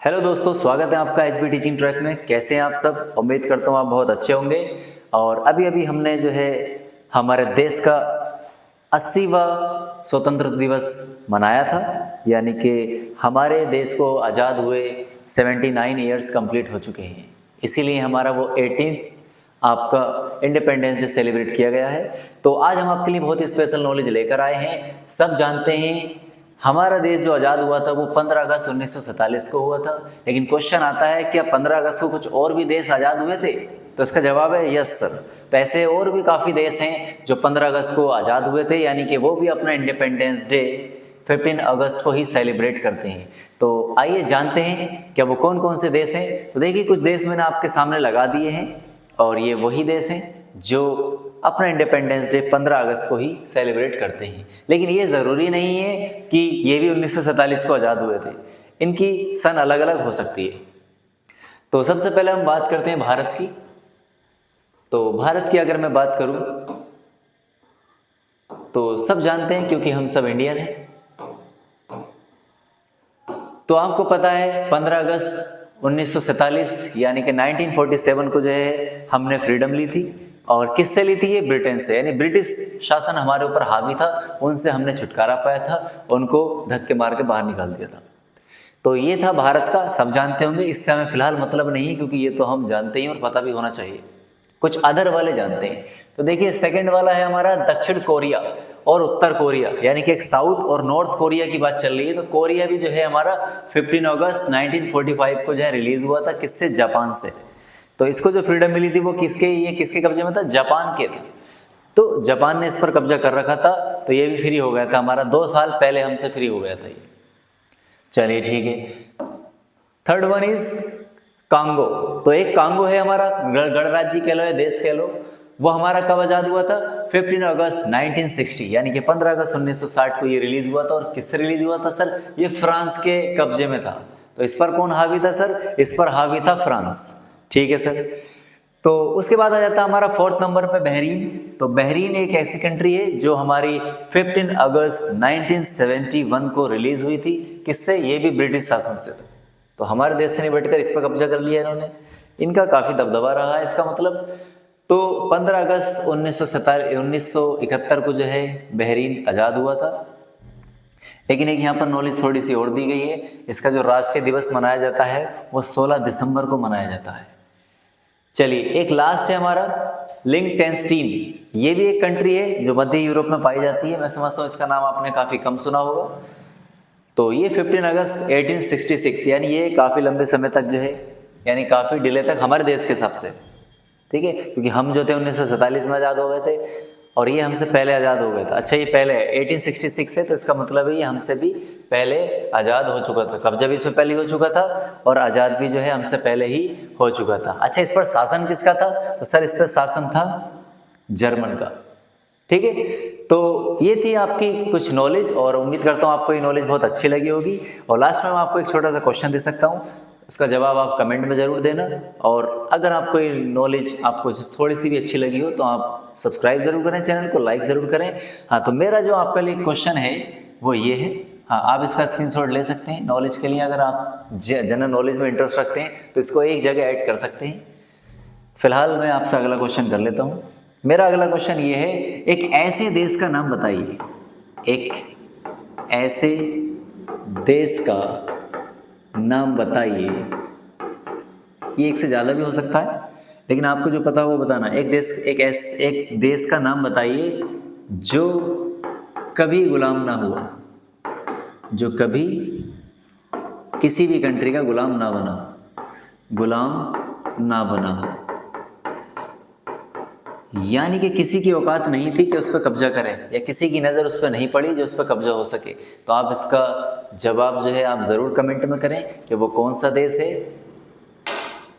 Hello दोस्तों, स्वागत है आपका एचबी टीचिंग ट्रैक में। कैसे हैं आप सब? उम्मीद करता हूँ आप बहुत अच्छे होंगे। और अभी अभी हमने जो है हमारे देश का 80वां स्वतंत्र दिवस मनाया था, यानी कि हमारे देश को आज़ाद हुए 79 ईयर्स कंप्लीट हो चुके हैं। इसीलिए हमारा वो 18 आपका इंडिपेंडेंस डे सेलिब्रेट किया गया है। तो आज हम आपके लिए बहुत ही स्पेशल नॉलेज लेकर आए हैं। सब जानते हैं हमारा देश जो आज़ाद हुआ था वो 15 अगस्त 1947 को हुआ था। लेकिन क्वेश्चन आता है क्या 15 अगस्त को कुछ और भी देश आज़ाद हुए थे? तो इसका जवाब है यस सर। तो ऐसे और भी काफ़ी देश हैं जो 15 अगस्त को आज़ाद हुए थे, यानी कि वो भी अपना इंडिपेंडेंस डे 15 अगस्त को ही सेलिब्रेट करते हैं। तो आइए जानते हैं क्या वो कौन कौन से देश हैं। तो देखिए, कुछ देश मैंने आपके सामने लगा दिए हैं और ये वही देश हैं जो अपना इंडिपेंडेंस डे 15 अगस्त को ही सेलिब्रेट करते हैं। लेकिन ये ज़रूरी नहीं है कि ये भी 1947 को आज़ाद हुए थे, इनकी सन अलग अलग हो सकती है। तो सबसे पहले हम बात करते हैं भारत की। तो भारत की अगर मैं बात करूं तो सब जानते हैं क्योंकि हम सब इंडियन हैं। तो आपको पता है 15 अगस्त 1947 यानी कि 1947 को जो है हमने फ्रीडम ली थी। और किससे ली थी? ये ब्रिटेन से, यानी ब्रिटिश शासन हमारे ऊपर हावी था, उनसे हमने छुटकारा पाया था, उनको धक्के मार के बाहर निकाल दिया था। तो ये था भारत का, सब जानते होंगे। इससे हमें फिलहाल मतलब नहीं है क्योंकि ये तो हम जानते ही और पता भी होना चाहिए। कुछ अदर वाले जानते हैं। तो देखिए, सेकंड वाला है हमारा दक्षिण कोरिया और उत्तर कोरिया, यानी कि एक साउथ और नॉर्थ कोरिया की बात चल रही है। तो कोरिया भी जो है हमारा 15 अगस्त 1945 को जो है रिलीज हुआ था। किससे? जापान से। तो इसको जो फ्रीडम मिली थी वो किसके कब्जे में था? जापान के थे। तो जापान ने इस पर कब्जा कर रखा था, तो ये भी फ्री हो गया था हमारा। 2 साल पहले हमसे फ्री हो गया था ये। चलिए ठीक है। Third one is Congo. तो एक कांगो है हमारा, गणराज्य कह लो या देश कह लो। वो हमारा कब आजाद हुआ था? 15 अगस्त 1960, यानी कि 15 अगस्त 1960 को ये रिलीज हुआ था। और किससे रिलीज हुआ था सर? ये फ्रांस के कब्जे में था। तो इस पर कौन हावी था सर? इस पर हावी था फ्रांस। ठीक है सर। तो उसके बाद आ जाता है हमारा 4th नंबर पे बहरीन। तो बहरीन एक ऐसी कंट्री है जो हमारी 15 अगस्त 1971 को रिलीज हुई थी। किससे? ये भी ब्रिटिश शासन से। तो हमारे देश से नहीं बैठकर इस पर कब्जा कर लिया इन्होंने। इनका काफ़ी दबदबा रहा है इसका मतलब। तो 15 अगस्त 1971 को जो है बहरीन आज़ाद हुआ था। लेकिन एक यहाँ पर नॉलेज थोड़ी सी और दी गई है। इसका जो राष्ट्रीय दिवस मनाया जाता है वो 16 दिसंबर को मनाया जाता है। चलिए, एक लास्ट है हमारा लिंक्टेनस्टीन। ये भी एक कंट्री है जो मध्य यूरोप में पाई जाती है। मैं समझता हूँ इसका नाम आपने काफ़ी कम सुना होगा। तो ये 15 अगस्त 1866, यानी ये काफ़ी लंबे समय तक जो है, यानी काफ़ी डिले तक हमारे देश के हिसाब से, ठीक है, क्योंकि हम जो थे 1947 में आज़ाद हो गए थे और ये हमसे पहले आज़ाद हो गया था। अच्छा, ये पहले 1866 है, तो इसका मतलब है ये हमसे भी पहले आज़ाद हो चुका था। कब्जा भी इसमें पहले हो चुका था और आज़ाद भी जो है हमसे पहले ही हो चुका था। अच्छा, इस पर शासन किसका था? तो सर इस पर शासन था जर्मन का। ठीक है। तो ये थी आपकी कुछ नॉलेज और उम्मीद करता हूँ आपको ये नॉलेज बहुत अच्छी लगी होगी। और लास्ट में मैं आपको एक छोटा सा क्वेश्चन दे सकता हूँ, उसका जवाब आप कमेंट में ज़रूर देना। और अगर आपको ये नॉलेज आपको थोड़ी सी भी अच्छी लगी हो तो आप सब्सक्राइब ज़रूर करें, चैनल को लाइक ज़रूर करें। हाँ, तो मेरा जो आपके लिए क्वेश्चन है वो ये है। हाँ, आप इसका स्क्रीनशॉट ले सकते हैं नॉलेज के लिए। अगर आप जनरल नॉलेज में इंटरेस्ट रखते हैं तो इसको एक जगह ऐड कर सकते हैं। फिलहाल मैं आपसे अगला क्वेश्चन कर लेता हूँ। मेरा अगला क्वेश्चन ये है, एक ऐसे देश का नाम बताइए, एक ऐसे देश का नाम बताइए। ये एक से ज़्यादा भी हो सकता है, लेकिन आपको जो पता हो वो बताना। एक देश का नाम बताइए जो कभी गुलाम ना हुआ, जो कभी किसी भी कंट्री का गुलाम ना बना, गुलाम ना बना हो, यानी कि किसी की औकात नहीं थी कि उस पर कब्जा करें, या किसी की नज़र उस पर नहीं पड़ी जो उस पर कब्जा हो सके। तो आप इसका जवाब जो है आप ज़रूर कमेंट में करें कि वो कौन सा देश है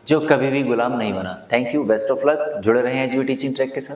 जो कभी भी गुलाम नहीं बना। Thank you, best of luck. जुड़े रहें एचबी टीचिंग ट्रैक के साथ।